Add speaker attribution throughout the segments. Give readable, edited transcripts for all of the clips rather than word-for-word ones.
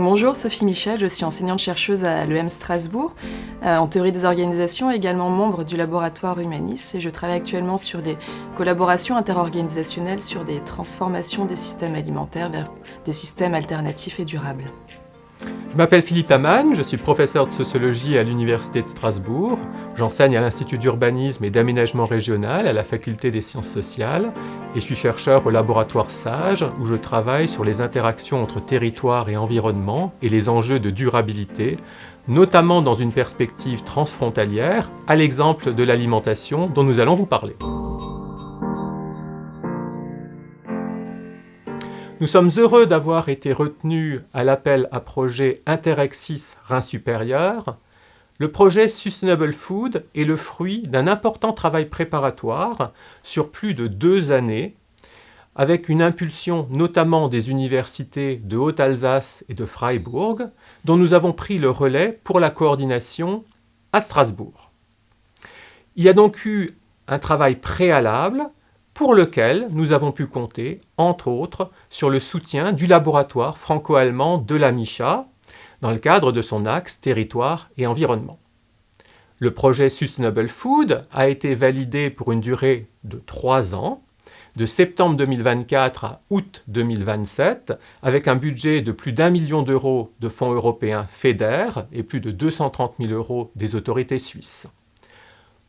Speaker 1: Bonjour, Sophie Michel, je suis enseignante-chercheuse à l'EM Strasbourg, en théorie des organisations, également membre du laboratoire Humanis, et je travaille actuellement sur des collaborations interorganisationnelles sur des transformations des systèmes alimentaires vers des systèmes alternatifs et durables.
Speaker 2: Je m'appelle Philippe Amann, je suis professeur de sociologie à l'Université de Strasbourg. J'enseigne à l'Institut d'urbanisme et d'aménagement régional à la Faculté des sciences sociales et je suis chercheur au laboratoire SAGE où je travaille sur les interactions entre territoire et environnement et les enjeux de durabilité, notamment dans une perspective transfrontalière, à l'exemple de l'alimentation dont nous allons vous parler. Nous sommes heureux d'avoir été retenus à l'appel à projet Interexis Rhin supérieur. Le projet Sustainable Food est le fruit d'un important travail préparatoire sur plus de 2 années, avec une impulsion notamment des universités de Haute-Alsace et de Freiburg, dont nous avons pris le relais pour la coordination à Strasbourg. Il y a donc eu un travail préalable pour lequel nous avons pu compter, entre autres, sur le soutien du laboratoire franco-allemand de la MICHA, dans le cadre de son axe territoire et environnement. Le projet Sustainable Food a été validé pour une durée de 3 ans, de septembre 2024 à août 2027, avec un budget de plus d'1 million d'euros de fonds européens FEDER et plus de 230 000 euros des autorités suisses.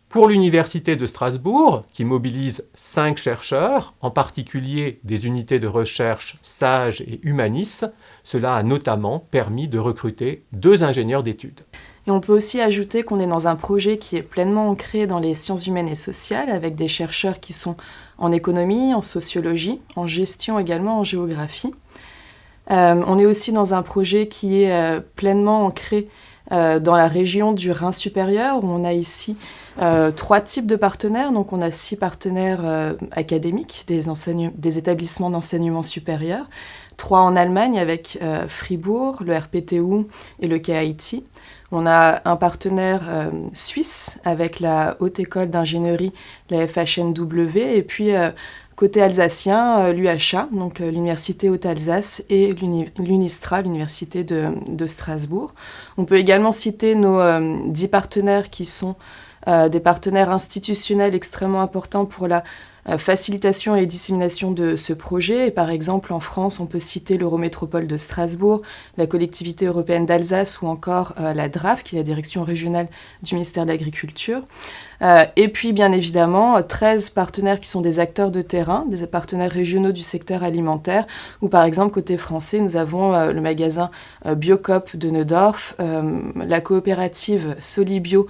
Speaker 2: Pour l'Université de Strasbourg, qui mobilise 5 chercheurs, en particulier des unités de recherche SAGE et Humanis, cela a notamment permis de recruter 2 ingénieurs d'études.
Speaker 1: Et on peut aussi ajouter qu'on est dans un projet qui est pleinement ancré dans les sciences humaines et sociales, avec des chercheurs qui sont en économie, en sociologie, en gestion également, en géographie. On est aussi dans un projet qui est pleinement ancré dans la région du Rhin supérieur, où on a ici 3 types de partenaires. Donc on a 6 partenaires académiques, des établissements d'enseignement supérieur, 3 en Allemagne avec Fribourg, le RPTU et le KIT. On a un partenaire suisse avec la Haute École d'Ingénierie, la FHNW, et puis côté alsacien, l'UHA, donc l'Université Haute-Alsace, et l'UNISTRA, l'Université de Strasbourg. On peut également citer nos 10 partenaires qui sont des partenaires institutionnels extrêmement importants pour la facilitation et dissémination de ce projet. Et par exemple, en France, on peut citer l'Eurométropole de Strasbourg, la Collectivité européenne d'Alsace ou encore la DRAF, qui est la direction régionale du ministère de l'Agriculture. Et puis, bien évidemment, 13 partenaires qui sont des acteurs de terrain, des partenaires régionaux du secteur alimentaire, où par exemple, côté français, nous avons le magasin Biocop de Neudorf, la coopérative Solibio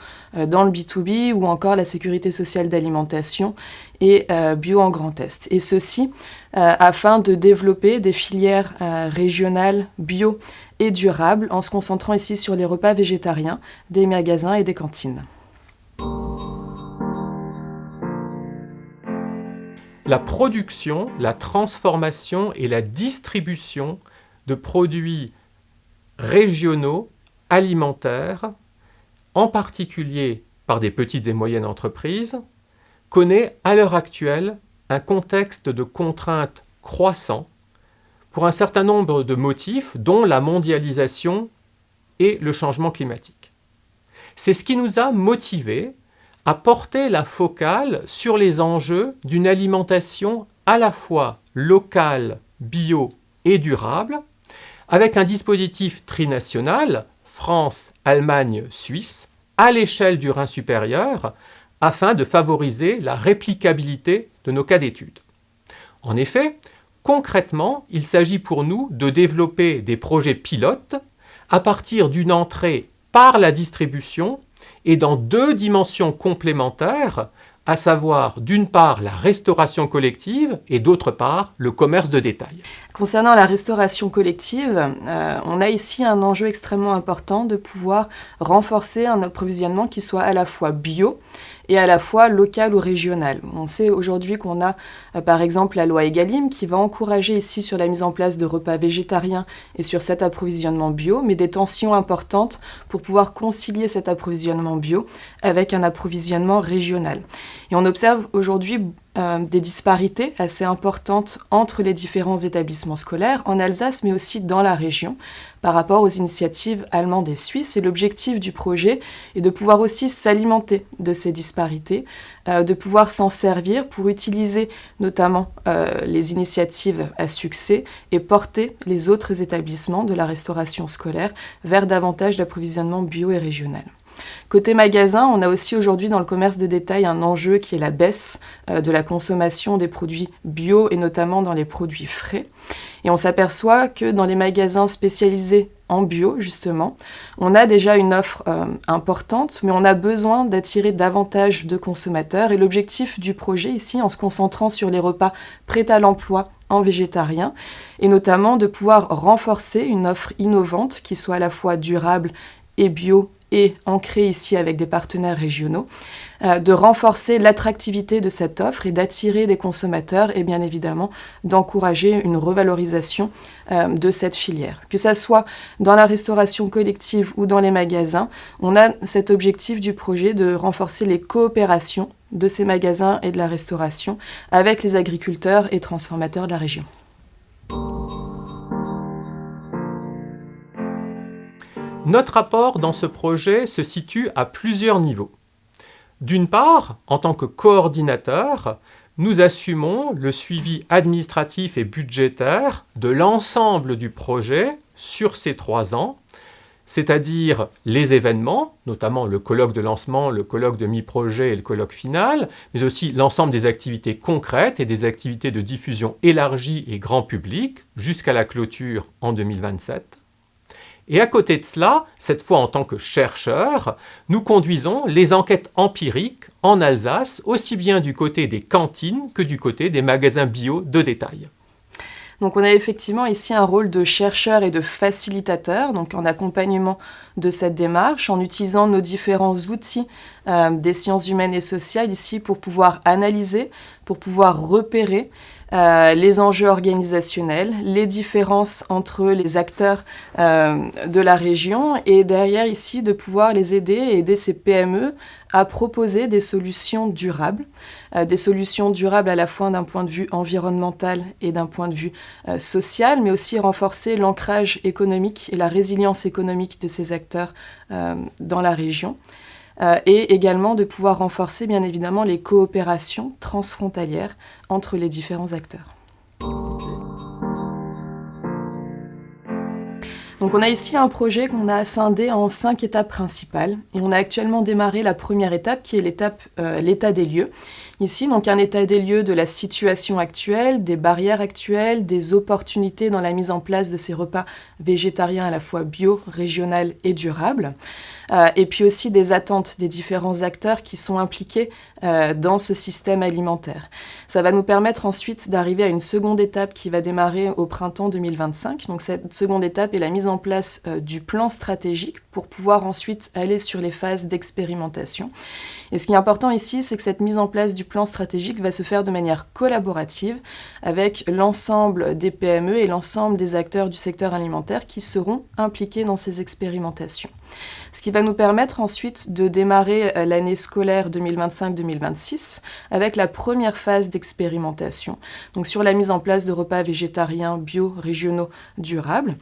Speaker 1: dans le B2B, ou encore la Sécurité sociale d'alimentation et Bio en Grand Est. Et ceci afin de développer des filières régionales bio et durables, en se concentrant ici sur les repas végétariens des magasins et des cantines.
Speaker 2: La production, la transformation et la distribution de produits régionaux, alimentaires, en particulier par des petites et moyennes entreprises, connaît à l'heure actuelle un contexte de contraintes croissant pour un certain nombre de motifs, dont la mondialisation et le changement climatique. C'est ce qui nous a motivés à porter la focale sur les enjeux d'une alimentation à la fois locale, bio et durable, avec un dispositif trinational, France, Allemagne, Suisse, à l'échelle du Rhin supérieur, afin de favoriser la réplicabilité de nos cas d'études. En effet, concrètement, il s'agit pour nous de développer des projets pilotes à partir d'une entrée par la distribution et dans 2 dimensions complémentaires, à savoir d'une part la restauration collective et d'autre part le commerce de détail.
Speaker 1: Concernant la restauration collective, on a ici un enjeu extrêmement important de pouvoir renforcer un approvisionnement qui soit à la fois bio et à la fois local ou régional. On sait aujourd'hui qu'on a par exemple la loi Egalim qui va encourager ici sur la mise en place de repas végétariens et sur cet approvisionnement bio, mais des tensions importantes pour pouvoir concilier cet approvisionnement bio avec un approvisionnement régional. Et on observe aujourd'hui des disparités assez importantes entre les différents établissements scolaires en Alsace, mais aussi dans la région, par rapport aux initiatives allemandes et suisses. Et l'objectif du projet est de pouvoir aussi s'alimenter de ces disparités, de pouvoir s'en servir pour utiliser notamment les initiatives à succès et porter les autres établissements de la restauration scolaire vers davantage d'approvisionnement bio et régional. Côté magasin, on a aussi aujourd'hui dans le commerce de détail un enjeu qui est la baisse de la consommation des produits bio et notamment dans les produits frais. Et on s'aperçoit que dans les magasins spécialisés en bio, justement, on a déjà une offre importante, mais on a besoin d'attirer davantage de consommateurs. Et l'objectif du projet ici, en se concentrant sur les repas prêts à l'emploi en végétarien, est notamment de pouvoir renforcer une offre innovante qui soit à la fois durable et bio et ancrée ici avec des partenaires régionaux, de renforcer l'attractivité de cette offre et d'attirer des consommateurs et bien évidemment d'encourager une revalorisation de cette filière. Que ça soit dans la restauration collective ou dans les magasins, on a cet objectif du projet de renforcer les coopérations de ces magasins et de la restauration avec les agriculteurs et transformateurs de la région.
Speaker 2: Notre apport dans ce projet se situe à plusieurs niveaux. D'une part, en tant que coordinateur, nous assumons le suivi administratif et budgétaire de l'ensemble du projet sur ces 3 ans, c'est-à-dire les événements, notamment le colloque de lancement, le colloque de mi-projet et le colloque final, mais aussi l'ensemble des activités concrètes et des activités de diffusion élargie et grand public jusqu'à la clôture en 2027. Et à côté de cela, cette fois en tant que chercheurs, nous conduisons les enquêtes empiriques en Alsace, aussi bien du côté des cantines que du côté des magasins bio de détail.
Speaker 1: Donc on a effectivement ici un rôle de chercheur et de facilitateur, donc en accompagnement de cette démarche, en utilisant nos différents outils des sciences humaines et sociales ici pour pouvoir analyser, pour pouvoir repérer les enjeux organisationnels, les différences entre les acteurs de la région et derrière ici de pouvoir les aider et aider ces PME à proposer des solutions durables à la fois d'un point de vue environnemental et d'un point de vue social, mais aussi renforcer l'ancrage économique et la résilience économique de ces acteurs dans la région. Et également de pouvoir renforcer bien évidemment les coopérations transfrontalières entre les différents acteurs. Donc on a ici un projet qu'on a scindé en 5 étapes principales et on a actuellement démarré la première étape qui est l'état des lieux. Ici, donc un état des lieux de la situation actuelle, des barrières actuelles, des opportunités dans la mise en place de ces repas végétariens à la fois bio, régional et durable. Et puis aussi des attentes des différents acteurs qui sont impliqués dans ce système alimentaire. Ça va nous permettre ensuite d'arriver à une seconde étape qui va démarrer au printemps 2025. Donc cette seconde étape est la mise en place du plan stratégique pour pouvoir ensuite aller sur les phases d'expérimentation. Et ce qui est important ici, c'est que cette mise en place du plan stratégique va se faire de manière collaborative avec l'ensemble des PME et l'ensemble des acteurs du secteur alimentaire qui seront impliqués dans ces expérimentations. Ce qui va nous permettre ensuite de démarrer l'année scolaire 2025-2026 avec la première phase d'expérimentation, donc sur la mise en place de repas végétariens, bio, régionaux, durables,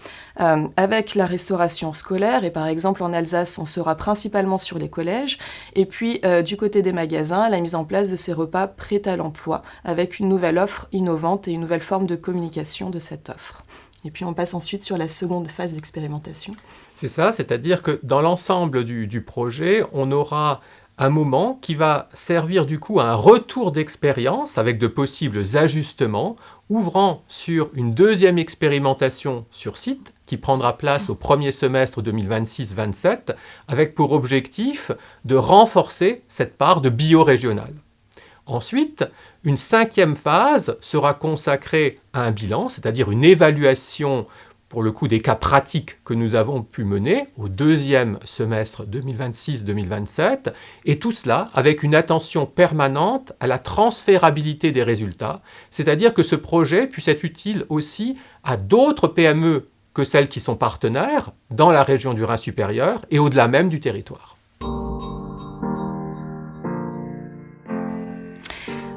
Speaker 1: avec la restauration scolaire, et par exemple en Alsace, on sera principalement sur les collèges, et puis du côté des magasins, la mise en place de ces repas prêts à l'emploi, avec une nouvelle offre innovante et une nouvelle forme de communication de cette offre. Et puis on passe ensuite sur la seconde phase d'expérimentation.
Speaker 2: C'est ça, c'est-à-dire que dans l'ensemble du projet, on aura un moment qui va servir du coup à un retour d'expérience avec de possibles ajustements, ouvrant sur une deuxième expérimentation sur site qui prendra place au premier semestre 2026-27, avec pour objectif de renforcer cette part de bio-régional. Ensuite, une cinquième phase sera consacrée à un bilan, c'est-à-dire une évaluation pour le coup des cas pratiques que nous avons pu mener au deuxième semestre 2026-2027, et tout cela avec une attention permanente à la transférabilité des résultats, c'est-à-dire que ce projet puisse être utile aussi à d'autres PME que celles qui sont partenaires dans la région du Rhin supérieur et au-delà même du territoire.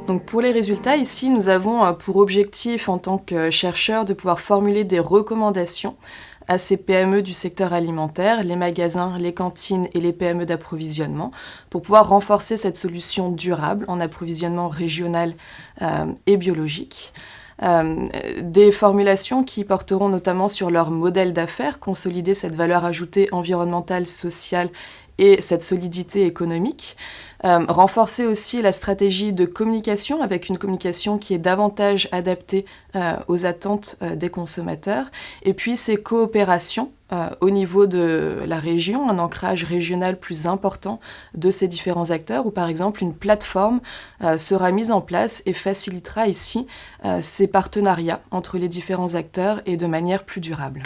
Speaker 1: Donc pour les résultats, ici, nous avons pour objectif en tant que chercheurs de pouvoir formuler des recommandations à ces PME du secteur alimentaire, les magasins, les cantines et les PME d'approvisionnement, pour pouvoir renforcer cette solution durable en approvisionnement régional et biologique. Des formulations qui porteront notamment sur leur modèle d'affaires, consolider cette valeur ajoutée environnementale, sociale et cette solidité économique. Renforcer aussi la stratégie de communication avec une communication qui est davantage adaptée aux attentes des consommateurs. Et puis ces coopérations au niveau de la région, un ancrage régional plus important de ces différents acteurs, où par exemple une plateforme sera mise en place et facilitera ici ces partenariats entre les différents acteurs et de manière plus durable.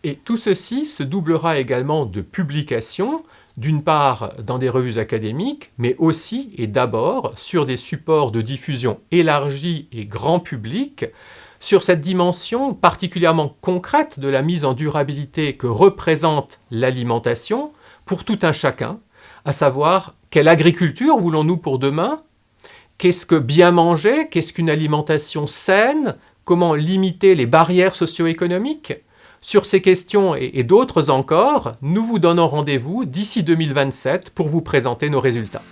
Speaker 2: Et tout ceci se doublera également de publications, d'une part dans des revues académiques, mais aussi et d'abord sur des supports de diffusion élargie et grand public, sur cette dimension particulièrement concrète de la mise en durabilité que représente l'alimentation pour tout un chacun, à savoir quelle agriculture voulons-nous pour demain, qu'est-ce que bien manger, qu'est-ce qu'une alimentation saine, comment limiter les barrières socio-économiques. Sur ces questions et d'autres encore, nous vous donnons rendez-vous d'ici 2027 pour vous présenter nos résultats.